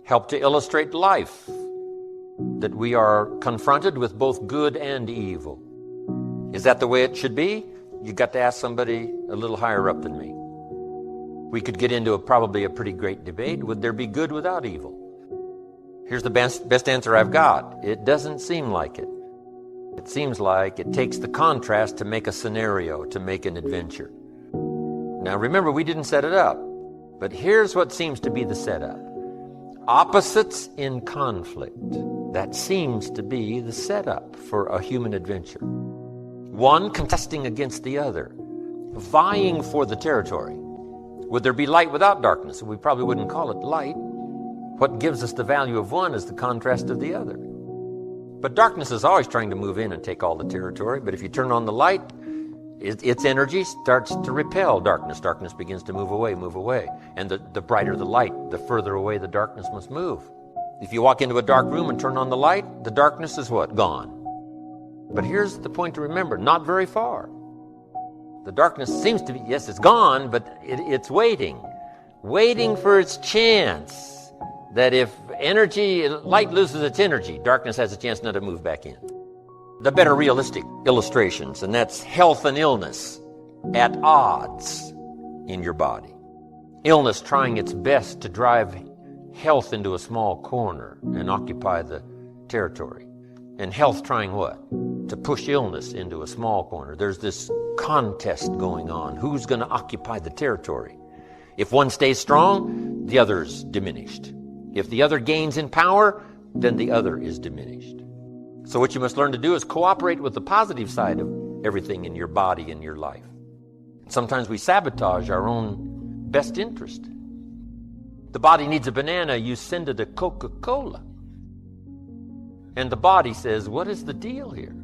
help to illustrate life, that we are confronted with both good and evil. Is that the way it should be? You got to ask somebody a little higher up than me. We could get into probably a pretty great debate. Would there be good without evil? Here's the best answer I've got. It doesn't seem like it. It seems like it takes the contrast to make a scenario, to make an adventure. Now remember, we didn't set it up, but here's what seems to be the setup. Opposites in conflict. That seems to be the setup for a human adventure. One contesting against the other, vying for the territory. Would there be light without darkness? We probably wouldn't call it light. What gives us the value of one is the contrast of the other. But darkness is always trying to move in and take all the territory. But if you turn on the light, its energy starts to repel darkness. Darkness begins to move away. And the brighter the light, the further away the darkness must move. If you walk into a dark room and turn on the light, the darkness is what? Gone. But here's the point to remember, not very far. The darkness seems to be, yes, it's gone, but it's waiting for its chance. That if light loses its energy, darkness has a chance not to move back in. The better realistic illustrations, and that's health and illness at odds in your body. Illness trying its best to drive health into a small corner and occupy the territory. And health trying what? To push illness into a small corner. There's this contest going on. Who's going to occupy the territory? If one stays strong, the other's diminished. If the other gains in power, then the other is diminished. So what you must learn to do is cooperate with the positive side of everything in your body and your life. Sometimes we sabotage our own best interest. The body needs a banana, you send it a Coca-Cola. And the body says, what is the deal here?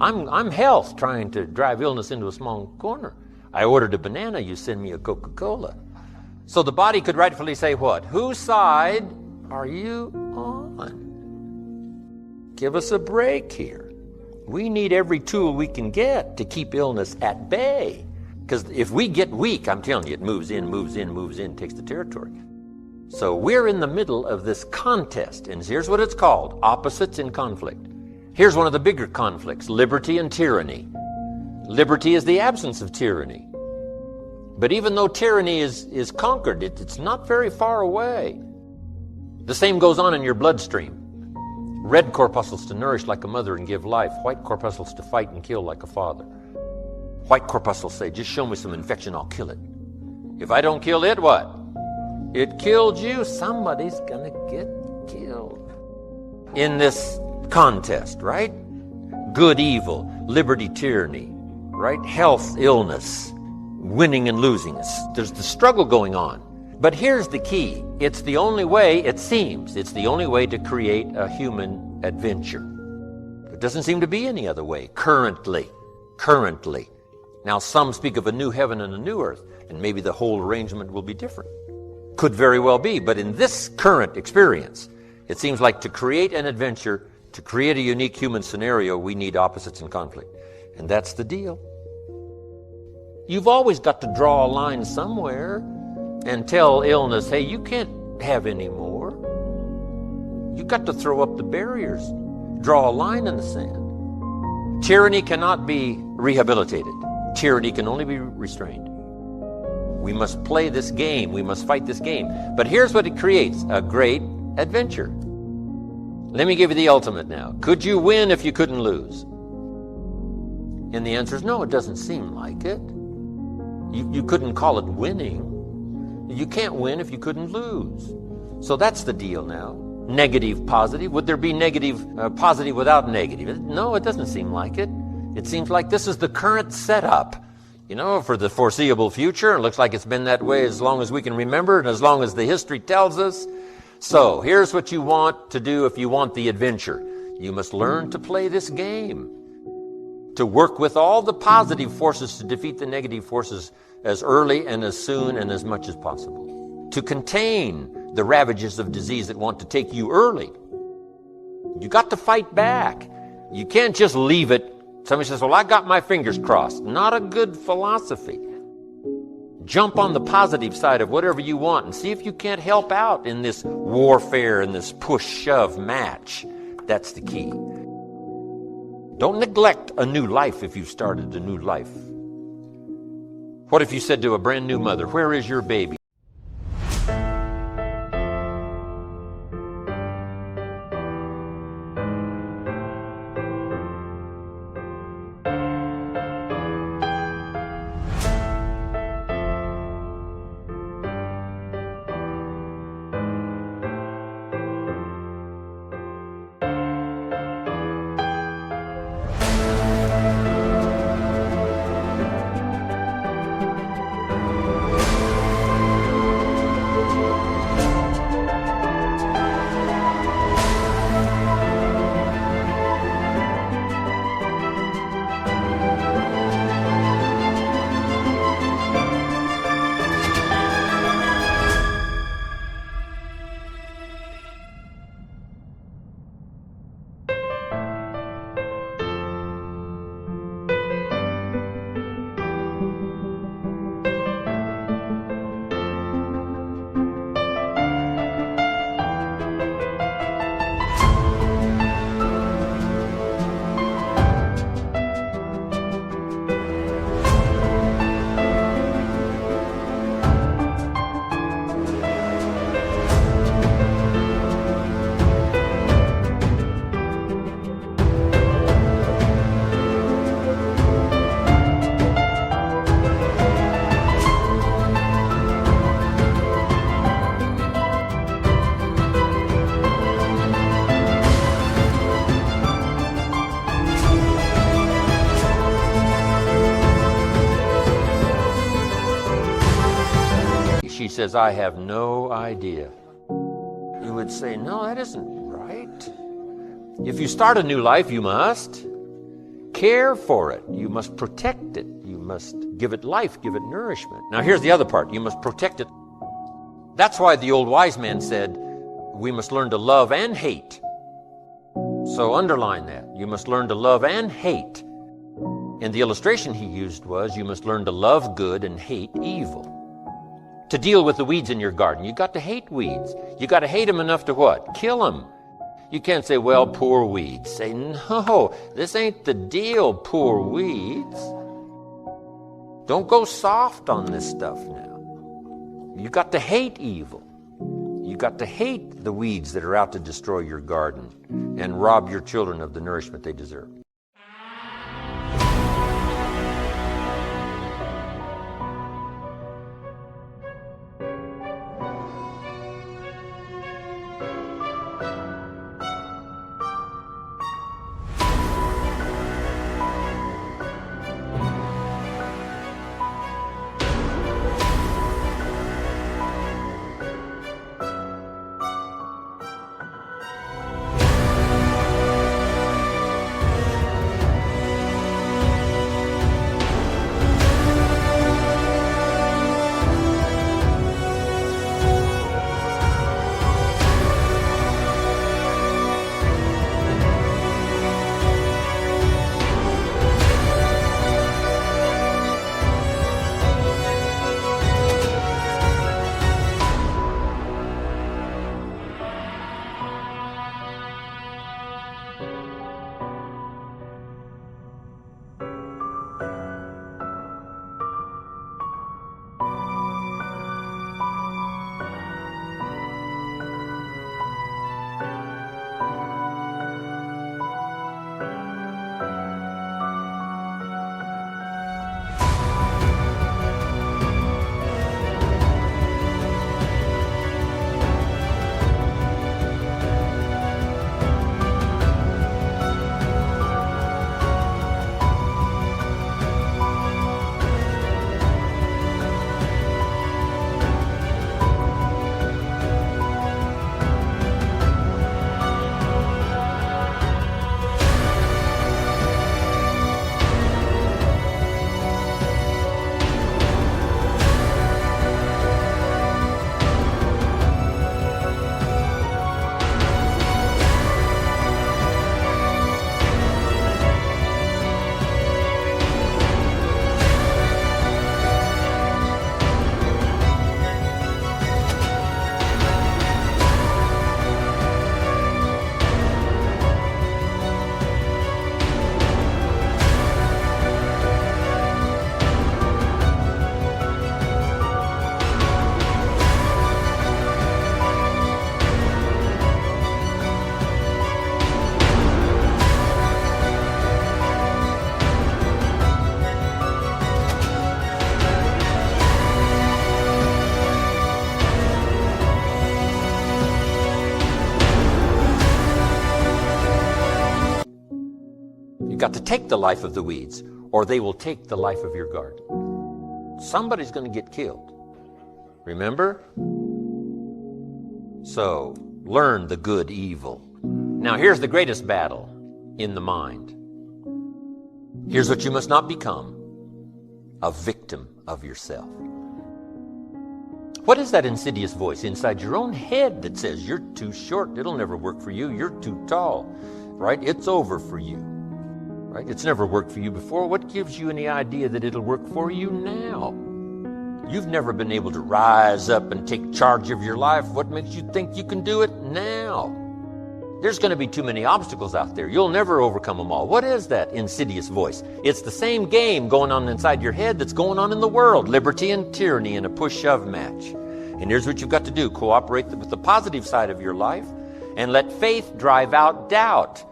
I'm health trying to drive illness into a small corner. I ordered a banana, you send me a Coca-Cola. So the body could rightfully say what? Whose side are you on? Give us a break here. We need every tool we can get to keep illness at bay. Because if we get weak, I'm telling you, it moves in, takes the territory. So we're in the middle of this contest, and here's what it's called, opposites in conflict. Here's one of the bigger conflicts, liberty and tyranny. Liberty is the absence of tyranny. But even though tyranny is conquered, it's not very far away. The same goes on in your bloodstream. Red corpuscles to nourish like a mother and give life. White corpuscles to fight and kill like a father. White corpuscles say, just show me some infection, I'll kill it. If I don't kill it, what? It killed you. Somebody's gonna get killed. In this contest, right? Good, evil, liberty, tyranny, right? Health, illness, winning and losing. There's the struggle going on. But here's the key. It's the only way, it seems, it's the only way to create a human adventure. There doesn't seem to be any other way, currently. Now some speak of a new heaven and a new earth, and maybe the whole arrangement will be different. Could very well be, but in this current experience, it seems like to create an adventure, to create a unique human scenario, we need opposites in conflict. And that's the deal. You've always got to draw a line somewhere and tell illness, hey, you can't have any more. You've got to throw up the barriers, draw a line in the sand. Tyranny cannot be rehabilitated. Tyranny can only be restrained. We must play this game. We must fight this game. But here's what it creates, a great adventure. Let me give you the ultimate now. Could you win if you couldn't lose? And the answer is no, it doesn't seem like it. You couldn't call it winning. You can't win if you couldn't lose. So that's the deal now. Negative, positive. Would there be negative, positive without negative? No, it doesn't seem like it. It seems like this is the current setup, for the foreseeable future. It looks like it's been that way as long as we can remember and as long as the history tells us. So here's what you want to do if you want the adventure. You must learn to play this game, to work with all the positive forces to defeat the negative forces as early and as soon and as much as possible, to contain the ravages of disease that want to take you early. You got to fight back. You can't just leave it. Somebody says, well, I got my fingers crossed. Not a good philosophy. Jump on the positive side of whatever you want and see if you can't help out in this warfare, in this push-shove match. That's the key. Don't neglect a new life if you've started a new life. What if you said to a brand new mother, "Where is your baby?" She says, "I have no idea." You would say, "No, that isn't right." If you start a new life, you must care for it. You must protect it. You must give it life, give it nourishment. Now here's the other part. You must protect it. That's why the old wise man said, we must learn to love and hate. So underline that. You must learn to love and hate. And the illustration he used was, you must learn to love good and hate evil. To deal with the weeds in your garden, you got to hate weeds. You got to hate them enough to what? Kill them. You can't say, "Well, poor weeds." Say, "No, this ain't the deal, poor weeds." Don't go soft on this stuff now. You got to hate evil. You got to hate the weeds that are out to destroy your garden and rob your children of the nourishment they deserve. got to take the life of the weeds, or they will take the life of your garden. Somebody's going to get killed. Remember? So, learn the good evil. Now, here's the greatest battle in the mind. Here's what you must not become: a victim of yourself. What is that insidious voice inside your own head that says, you're too short, it'll never work for you, you're too tall, right? It's over for you, right? It's never worked for you before. What gives you any idea that it'll work for you now? You've never been able to rise up and take charge of your life. What makes you think you can do it now? There's going to be too many obstacles out there. You'll never overcome them all. What is that insidious voice? It's the same game going on inside your head that's going on in the world. Liberty and tyranny in a push-shove match. And here's what you've got to do. Cooperate with the positive side of your life and let faith drive out doubt,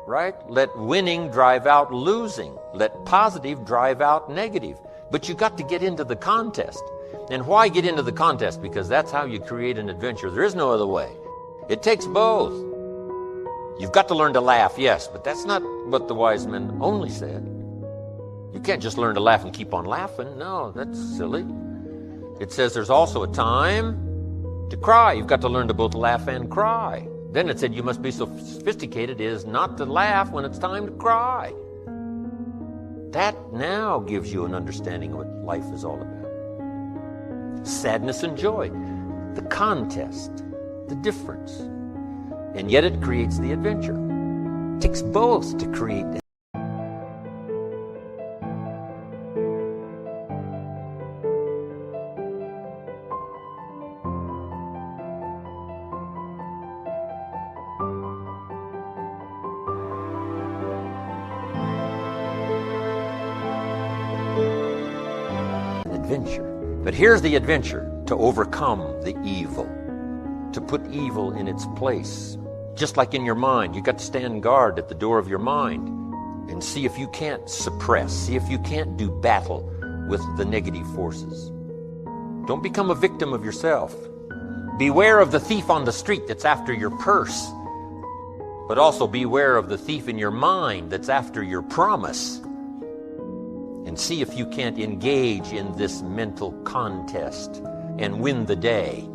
right? Let winning drive out losing. Let positive drive out negative. But you've got to get into the contest. And why get into the contest? Because that's how you create an adventure. There is no other way. It takes both. You've got to learn to laugh, yes, but that's not what the wise men only said. You can't just learn to laugh and keep on laughing. No, that's silly. It says there's also a time to cry. You've got to learn to both laugh and cry. Then it said you must be so sophisticated as not to laugh when it's time to cry. That now gives you an understanding of what life is all about. Sadness and joy, the contest, the difference. And yet it creates the adventure. It takes both to create it. Adventure. But here's the adventure: to overcome the evil, to put evil in its place. Just like in your mind, you got to stand guard at the door of your mind and see if you can't suppress, see if you can't do battle with the negative forces. Don't become a victim of yourself. Beware of the thief on the street that's after your purse, but also beware of the thief in your mind that's after your promise. And see if you can't engage in this mental contest and win the day.